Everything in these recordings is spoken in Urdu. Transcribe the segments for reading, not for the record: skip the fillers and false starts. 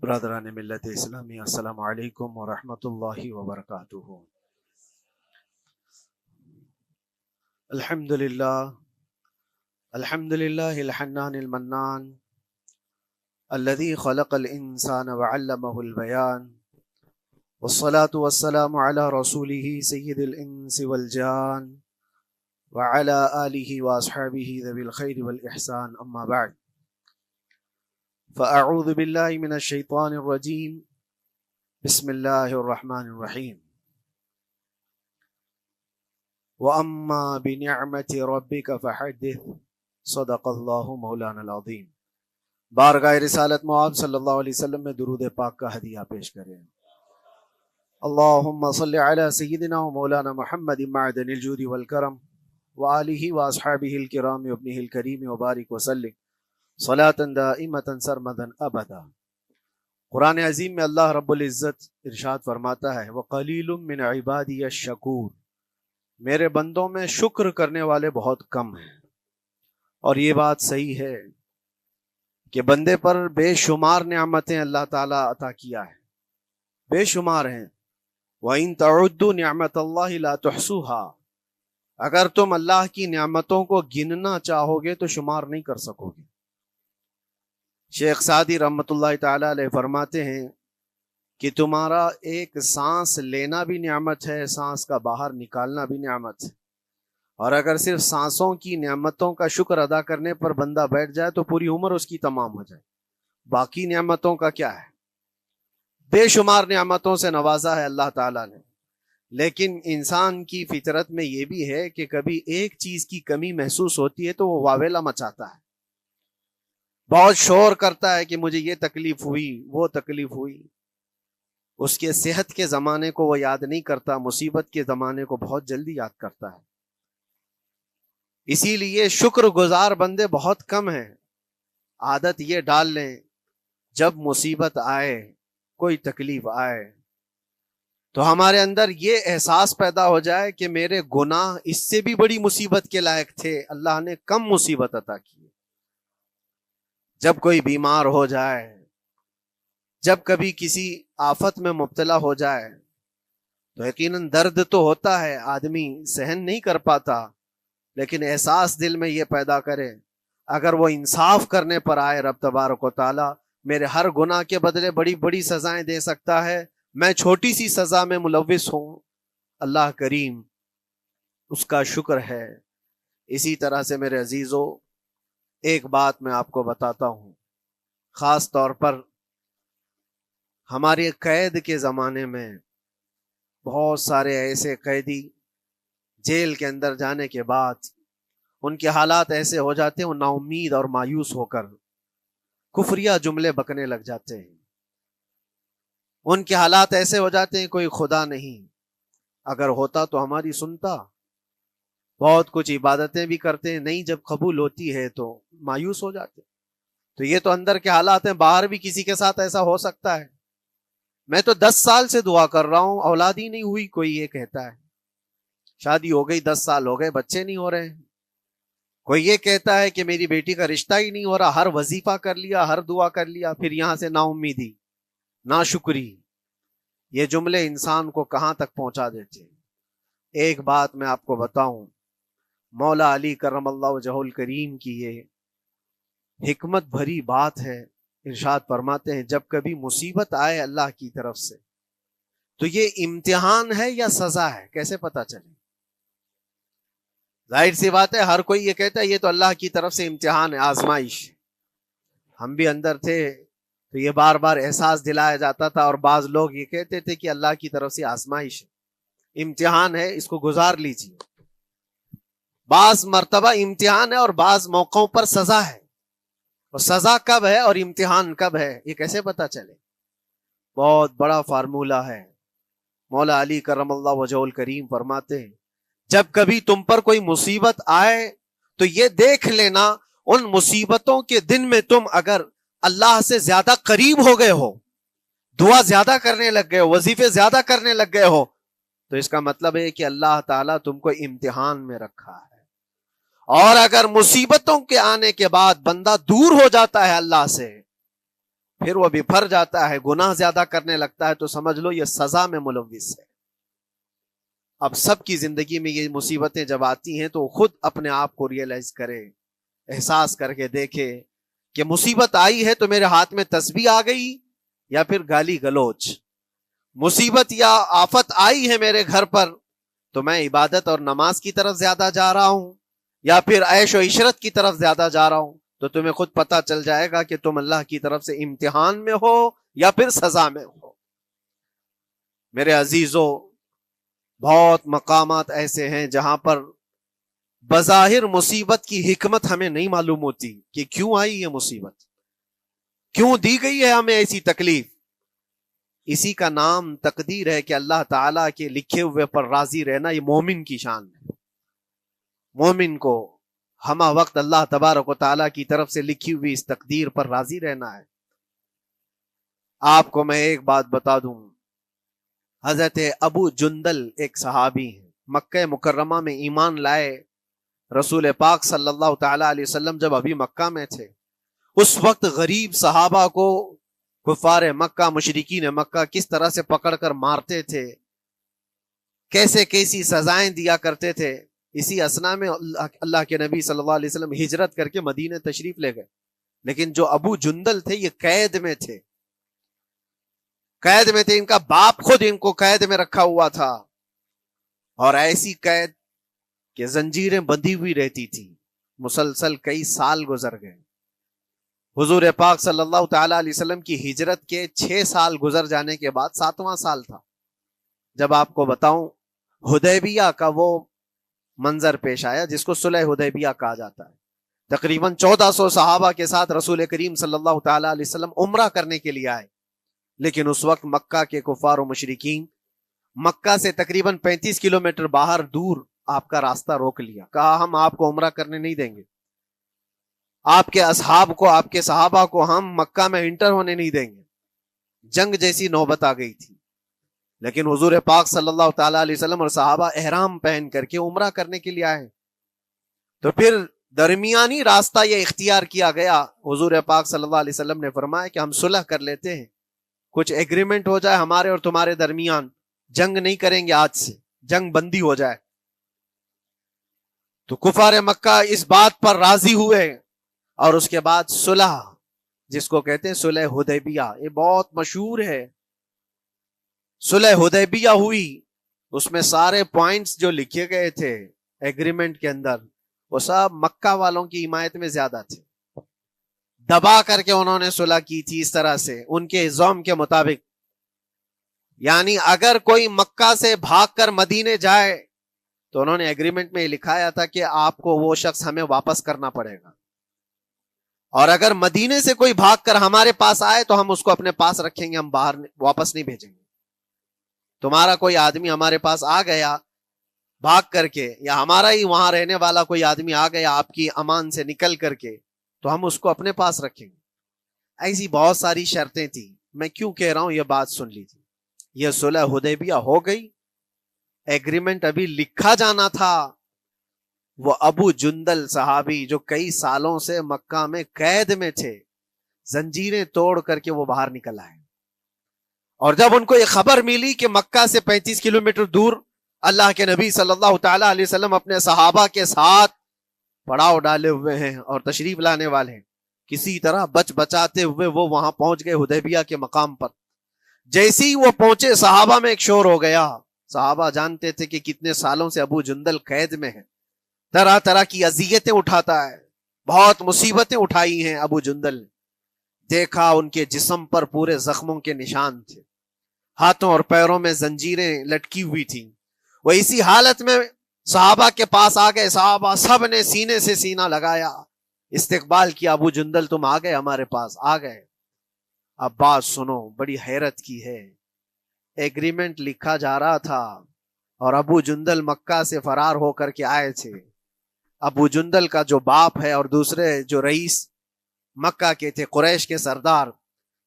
برادران ملت اسلامی، السلام علیکم ورحمۃ اللہ وبرکاتہ۔ الحمد للہ الحنان المنان الذي خلق الانسان وعلمه البیان، والصلاة والسلام على رسوله سید الانس والجان وعلى آلہ واصحابہ ذوی الخیر والاحسان، اما بعد فاعوذ باللہ من الشیطان الرجیم، بسم اللہ الرحمن الرحیم۔ وَأَمَّا بِنِعْمَةِ رَبِّكَ فَحَدِّثْ، صدق اللہ مولانا العظیم۔ بارگاہ رسالت معاذ صلی اللہ علیہ وسلم میں درود پاک کا ہدیہ پیش کریں۔ اللہم صلی علی سیدنا و مولانا محمد معدن الجود والکرم وآلہ واصحابہ الکرام وابنہ الکریم وبارک وسلم صلاۃ دائمۃ سرمدا ابدا۔ قرآن عظیم میں اللہ رب العزت ارشاد فرماتا ہے، وَقَلِيلٌ مِّنْ عِبَادِيَ الشَّكُورُ، میرے بندوں میں شکر کرنے والے بہت کم ہیں۔ اور یہ بات صحیح ہے کہ بندے پر بے شمار نعمتیں اللہ تعالیٰ عطا کیا ہے، بے شمار ہیں۔ وَإِن تَعُدُّوا نِعْمَتَ اللَّهِ لَا تُحْصُوهَا، اگر تم اللہ کی نعمتوں کو گننا چاہو گے تو شمار نہیں کر سکو گے۔ شیخ سعدی رحمۃ اللہ تعالی علیہ فرماتے ہیں کہ تمہارا ایک سانس لینا بھی نعمت ہے، سانس کا باہر نکالنا بھی نعمت ہے، اور اگر صرف سانسوں کی نعمتوں کا شکر ادا کرنے پر بندہ بیٹھ جائے تو پوری عمر اس کی تمام ہو جائے۔ باقی نعمتوں کا کیا ہے؟ بے شمار نعمتوں سے نوازا ہے اللہ تعالیٰ نے، لیکن انسان کی فطرت میں یہ بھی ہے کہ کبھی ایک چیز کی کمی محسوس ہوتی ہے تو وہ واویلا مچاتا ہے، بہت شور کرتا ہے کہ مجھے یہ تکلیف ہوئی، وہ تکلیف ہوئی۔ اس کے صحت کے زمانے کو وہ یاد نہیں کرتا، مصیبت کے زمانے کو بہت جلدی یاد کرتا ہے۔ اسی لیے شکر گزار بندے بہت کم ہیں۔ عادت یہ ڈال لیں، جب مصیبت آئے، کوئی تکلیف آئے، تو ہمارے اندر یہ احساس پیدا ہو جائے کہ میرے گناہ اس سے بھی بڑی مصیبت کے لائق تھے، اللہ نے کم مصیبت عطا کی۔ جب کوئی بیمار ہو جائے، جب کبھی کسی آفت میں مبتلا ہو جائے تو یقیناً درد تو ہوتا ہے، آدمی سہن نہیں کر پاتا، لیکن احساس دل میں یہ پیدا کرے اگر وہ انصاف کرنے پر آئے رب تبارک و تعالی میرے ہر گناہ کے بدلے بڑی بڑی سزائیں دے سکتا ہے، میں چھوٹی سی سزا میں ملوث ہوں، اللہ کریم اس کا شکر ہے۔ اسی طرح سے میرے عزیزو، ایک بات میں آپ کو بتاتا ہوں، خاص طور پر ہمارے قید کے زمانے میں بہت سارے ایسے قیدی جیل کے اندر جانے کے بعد ان کے حالات ایسے ہو جاتے ہیں، وہ نا امید اور مایوس ہو کر کفریہ جملے بکنے لگ جاتے ہیں۔ ان کے حالات ایسے ہو جاتے ہیں کوئی خدا نہیں، اگر ہوتا تو ہماری سنتا۔ بہت کچھ عبادتیں بھی کرتے ہیں، نہیں جب قبول ہوتی ہے تو مایوس ہو جاتے۔ تو یہ تو اندر کے حالات ہیں، باہر بھی کسی کے ساتھ ایسا ہو سکتا ہے۔ میں تو 10 سال سے دعا کر رہا ہوں، اولاد ہی نہیں ہوئی، کوئی یہ کہتا ہے۔ شادی ہو گئی، 10 سال ہو گئے، بچے نہیں ہو رہے ہیں۔ کوئی یہ کہتا ہے کہ میری بیٹی کا رشتہ ہی نہیں ہو رہا، ہر وظیفہ کر لیا، ہر دعا کر لیا، پھر یہاں سے نا امیدی، نا شکری۔ یہ جملے انسان کو کہاں تک پہنچا دیتے ہیں۔ ایک بات میں آپ کو بتاؤں، مولا علی کرم اللہ وجہہ الکریم کی یہ حکمت بھری بات ہے، ارشاد فرماتے ہیں جب کبھی مصیبت آئے اللہ کی طرف سے تو یہ امتحان ہے یا سزا ہے، کیسے پتا چلے؟ ظاہر سی بات ہے، ہر کوئی یہ کہتا ہے یہ تو اللہ کی طرف سے امتحان ہے، آزمائش۔ ہم بھی اندر تھے تو یہ بار بار احساس دلایا جاتا تھا، اور بعض لوگ یہ کہتے تھے کہ اللہ کی طرف سے آزمائش ہے، امتحان ہے، اس کو گزار لیجیے۔ بعض مرتبہ امتحان ہے اور بعض موقعوں پر سزا ہے، اور سزا کب ہے اور امتحان کب ہے یہ کیسے پتا چلے؟ بہت بڑا فارمولہ ہے۔ مولا علی کرم اللہ وجہ الکریم فرماتے ہیں جب کبھی تم پر کوئی مصیبت آئے تو یہ دیکھ لینا ان مصیبتوں کے دن میں تم اگر اللہ سے زیادہ قریب ہو گئے ہو، دعا زیادہ کرنے لگ گئے ہو، وظیفے زیادہ کرنے لگ گئے ہو، تو اس کا مطلب ہے کہ اللہ تعالیٰ تم کو امتحان میں رکھا ہے۔ اور اگر مصیبتوں کے آنے کے بعد بندہ دور ہو جاتا ہے اللہ سے، پھر وہ بپھر جاتا ہے، گناہ زیادہ کرنے لگتا ہے، تو سمجھ لو یہ سزا میں ملوث ہے۔ اب سب کی زندگی میں یہ مصیبتیں جب آتی ہیں تو خود اپنے آپ کو ریئلائز کرے، احساس کر کے دیکھے کہ مصیبت آئی ہے تو میرے ہاتھ میں تسبیح آ گئی یا پھر گالی گلوچ، مصیبت یا آفت آئی ہے میرے گھر پر تو میں عبادت اور نماز کی طرف زیادہ جا رہا ہوں یا پھر عیش و عشرت کی طرف زیادہ جا رہا ہوں، تو تمہیں خود پتا چل جائے گا کہ تم اللہ کی طرف سے امتحان میں ہو یا پھر سزا میں ہو۔ میرے عزیزوں، بہت مقامات ایسے ہیں جہاں پر بظاہر مصیبت کی حکمت ہمیں نہیں معلوم ہوتی کہ کیوں آئی یہ مصیبت، کیوں دی گئی ہے ہمیں ایسی تکلیف۔ اسی کا نام تقدیر ہے کہ اللہ تعالیٰ کے لکھے ہوئے پر راضی رہنا یہ مومن کی شان ہے۔ مومن کو ہمہ وقت اللہ تبارک و تعالیٰ کی طرف سے لکھی ہوئی اس تقدیر پر راضی رہنا ہے۔ آپ کو میں ایک بات بتا دوں، حضرت ابو جندل ایک صحابی ہیں، مکہ مکرمہ میں ایمان لائے، رسول پاک صلی اللہ تعالی علیہ وسلم جب ابھی مکہ میں تھے، اس وقت غریب صحابہ کو کفار مکہ، مشرکین مکہ کس طرح سے پکڑ کر مارتے تھے، کیسے کیسی سزائیں دیا کرتے تھے۔ اسی اسنا میں اللہ کے نبی صلی اللہ علیہ وسلم ہجرت کر کے مدینہ تشریف لے گئے، لیکن جو ابو جندل تھے یہ قید میں تھے، قید میں تھے، ان کا باپ خود ان کو قید میں رکھا ہوا تھا، اور ایسی قید کہ زنجیریں بندھی ہوئی رہتی تھی، مسلسل کئی سال گزر گئے۔ حضور پاک صلی اللہ تعالی علیہ وسلم کی ہجرت کے 6 سال گزر جانے کے بعد 7واں سال تھا جب آپ کو بتاؤں حدیبیہ کا وہ منظر پیش آیا جس کو صلح حدیبیہ کہا جاتا ہے۔ تقریباً 1400 صحابہ کے ساتھ رسول کریم صلی اللہ تعالی علیہ وسلم عمرہ کرنے کے لیے آئے، لیکن اس وقت مکہ کے کفار و مشرکین مکہ سے تقریباً 35 کلومیٹر باہر دور آپ کا راستہ روک لیا، کہا ہم آپ کو عمرہ کرنے نہیں دیں گے، آپ کے اصحاب کو، آپ کے صحابہ کو ہم مکہ میں انٹر ہونے نہیں دیں گے۔ جنگ جیسی نوبت آ گئی تھی، لیکن حضور پاک صلی اللہ تعالی علیہ وسلم اور صحابہ احرام پہن کر کے عمرہ کرنے کے لیے آئے، تو پھر درمیانی راستہ یہ اختیار کیا گیا۔ حضور پاک صلی اللہ علیہ وسلم نے فرمایا کہ ہم صلح کر لیتے ہیں، کچھ ایگریمنٹ ہو جائے ہمارے اور تمہارے درمیان، جنگ نہیں کریں گے، آج سے جنگ بندی ہو جائے۔ تو کفار مکہ اس بات پر راضی ہوئے، اور اس کے بعد صلح، جس کو کہتے ہیں صلح حدیبیہ، یہ بہت مشہور ہے۔ صلح حدیبیہ ہوئی، اس میں سارے پوائنٹس جو لکھے گئے تھے ایگریمنٹ کے اندر وہ سب مکہ والوں کی حمایت میں زیادہ تھے، دبا کر کے انہوں نے صلح کی تھی اس طرح سے ان کے زوم کے مطابق، یعنی اگر کوئی مکہ سے بھاگ کر مدینے جائے تو انہوں نے ایگریمنٹ میں لکھایا تھا کہ آپ کو وہ شخص ہمیں واپس کرنا پڑے گا، اور اگر مدینے سے کوئی بھاگ کر ہمارے پاس آئے تو ہم اس کو اپنے پاس رکھیں گے، ہم باہر واپس نہیں بھیجیں گے۔ تمہارا کوئی آدمی ہمارے پاس آ گیا بھاگ کر کے، یا ہمارا ہی وہاں رہنے والا کوئی آدمی آ گیا آپ کی امان سے نکل کر کے، تو ہم اس کو اپنے پاس رکھیں گے۔ ایسی بہت ساری شرطیں تھیں، میں کیوں کہہ رہا ہوں یہ بات سن لیجیے۔ یہ صلح حدیبیہ ہو گئی، ایگریمنٹ ابھی لکھا جانا تھا، وہ ابو جندل صحابی جو کئی سالوں سے مکہ میں قید میں تھے، زنجیریں توڑ کر کے وہ باہر نکل آئے، اور جب ان کو یہ خبر ملی کہ مکہ سے 35 کلومیٹر دور اللہ کے نبی صلی اللہ تعالی علیہ وسلم اپنے صحابہ کے ساتھ پڑاؤ ڈالے ہوئے ہیں اور تشریف لانے والے ہیں، کسی طرح بچ بچاتے ہوئے وہ وہاں پہنچ گئے حدیبیہ کے مقام پر۔ جیسے ہی وہ پہنچے صحابہ میں ایک شور ہو گیا، صحابہ جانتے تھے کہ کتنے سالوں سے ابو جندل قید میں ہے، طرح طرح کی اذیتیں اٹھاتا ہے، بہت مصیبتیں اٹھائی ہیں ابو جندل۔ دیکھا ان کے جسم پر پورے زخموں کے نشان تھے، ہاتھوں اور پیروں میں زنجیریں لٹکی ہوئی تھیں۔ وہ اسی حالت میں صحابہ کے پاس آ گئے، صحابہ سب نے سینے سے سینہ لگایا، استقبال کیا، ابو جندل تم آ گئے ہمارے پاس، آ گئے۔ اب بات سنو، بڑی حیرت کی ہے، ایگریمنٹ لکھا جا رہا تھا اور ابو جندل مکہ سے فرار ہو کر کے آئے تھے۔ ابو جندل کا جو باپ ہے اور دوسرے جو رئیس مکہ کے تھے، قریش کے سردار،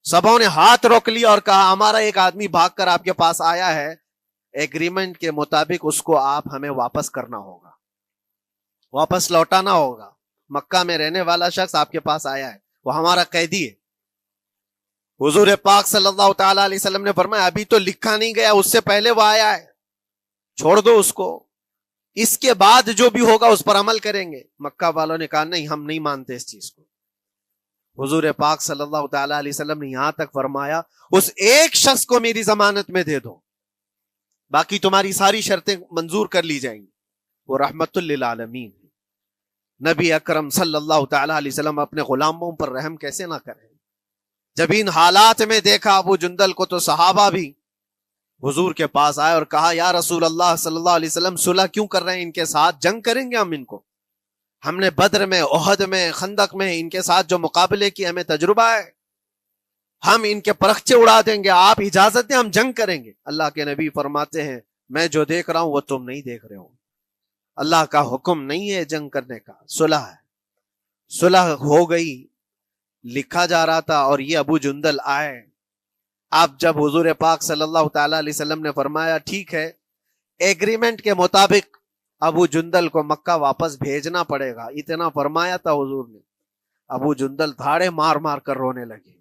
سبوں نے ہاتھ روک لیا اور کہا ہمارا ایک آدمی بھاگ کر آپ کے پاس آیا ہے، ایگریمنٹ کے مطابق اس کو آپ ہمیں واپس کرنا ہوگا، واپس لوٹانا ہوگا۔ مکہ میں رہنے والا شخص آپ کے پاس آیا ہے، وہ ہمارا قیدی ہے۔ حضور پاک صلی اللہ تعالی علیہ وسلم نے فرمایا ابھی تو لکھا نہیں گیا، اس سے پہلے وہ آیا ہے، چھوڑ دو اس کو، اس کے بعد جو بھی ہوگا اس پر عمل کریں گے۔ مکہ والوں نے کہا نہیں، ہم نہیں مانتے اس چیز کو۔ حضور پاک صلی اللہ تعالی علیہ وسلم نے یہاں تک فرمایا اس ایک شخص کو میری ضمانت میں دے دو، باقی تمہاری ساری شرطیں منظور کر لی جائیں گی۔ وہ رحمت للعالمین، نبی اکرم صلی اللہ تعالی علیہ وسلم اپنے غلاموں پر رحم کیسے نہ کریں؟ جب ان حالات میں دیکھا ابو جندل کو تو صحابہ بھی حضور کے پاس آئے اور کہا یا رسول اللہ صلی اللہ علیہ وسلم صلح کیوں کر رہے ہیں ان کے ساتھ؟ جنگ کریں گے ہم ان کو، ہم نے بدر میں، احد میں، خندق میں ان کے ساتھ جو مقابلے کی ہمیں تجربہ ہے، ہم ان کے پرخچے اڑا دیں گے، آپ اجازت دیں ہم جنگ کریں گے۔ اللہ کے نبی فرماتے ہیں میں جو دیکھ رہا ہوں وہ تم نہیں دیکھ رہے ہو، اللہ کا حکم نہیں ہے جنگ کرنے کا، صلح ہے۔ صلح ہو گئی، لکھا جا رہا تھا، اور یہ ابو جندل آئے۔ اب جب حضور پاک صلی اللہ تعالی علیہ وسلم نے فرمایا ٹھیک ہے، ایگریمنٹ کے مطابق ابو جندل کو مکہ واپس بھیجنا پڑے گا، اتنا فرمایا تھا حضور نے، ابو جندل دھاڑے مار مار کر رونے لگے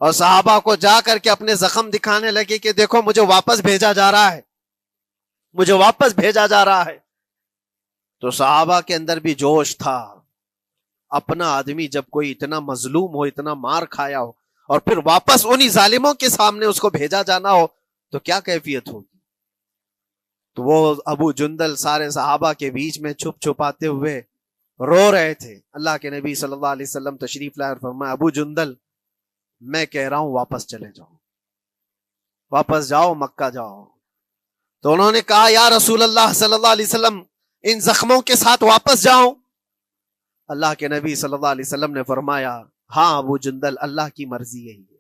اور صحابہ کو جا کر کے اپنے زخم دکھانے لگے کہ دیکھو مجھے واپس بھیجا جا رہا ہے، مجھے واپس بھیجا جا رہا ہے۔ تو صحابہ کے اندر بھی جوش تھا، اپنا آدمی جب کوئی اتنا مظلوم ہو، اتنا مار کھایا ہو، اور پھر واپس انہی ظالموں کے سامنے اس کو بھیجا جانا ہو تو کیا کیفیت ہوگی۔ تو وہ ابو جندل سارے صحابہ کے بیچ میں چھپ چھپاتے ہوئے رو رہے تھے۔ اللہ کے نبی صلی اللہ علیہ وسلم تشریف لائے اور فرمایا ابو جندل میں کہہ رہا ہوں واپس چلے جاؤ، واپس جاؤ، مکہ جاؤ۔ تو انہوں نے کہا یا رسول اللہ صلی اللہ علیہ وسلم ان زخموں کے ساتھ واپس جاؤ؟ اللہ کے نبی صلی اللہ علیہ وسلم نے فرمایا ہاں ابو جندل، اللہ کی مرضی یہی ہے۔